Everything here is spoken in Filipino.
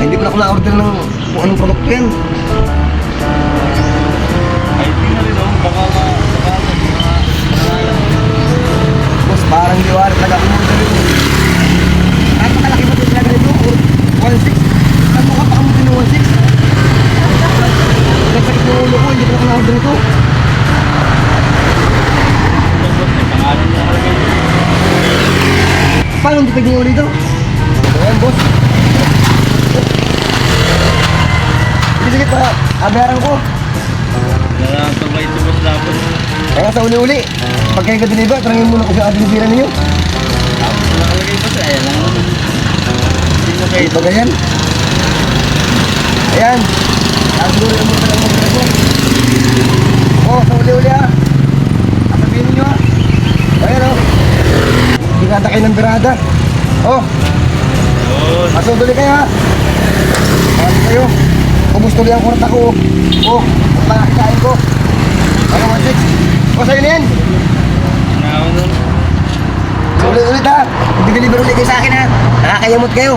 Hindi pa ako na-order ng kung anong produkto yan. Ay, di na rin, oh. Baka Boss, parang diwali talaga umorder yun. Kahit makalaki ba ito talaga nito? 1.6? Saan mo ka pa kamutin ng 1.6? Nagsakit ng ulo ko, hindi pa ako na-order nito. pangalan niya talaga yun. Paano hindi pwedeng uli ito? Ayan, boss. Sige, pa. Abayaran ko. Nakakabay ito boss dapat. Kaya sa uli-uli, pag kayo ka-deliver, tarangin muna ko sa dinibira ninyo. Tapos nakalagay boss, ayan lang naman. Hindi na kayo. Ito ganyan. Ayan. Siguro yung mga talang mga ko. Oh, sa uli-uli ha. Sabihin ninyo ha. Ayan o. Birada kayo ng birada. Oh, Yun. masuduli kayo ha. Masuduli kayo. Ubus tuloy ang kurta ko. Oh, makakain ko. Ano 1.6? O sa'yo na yan. Nakakon nun. Ulit-ulit ha. Hindi deliver ulit kayo sa akin ha. Nakakayamot kayo.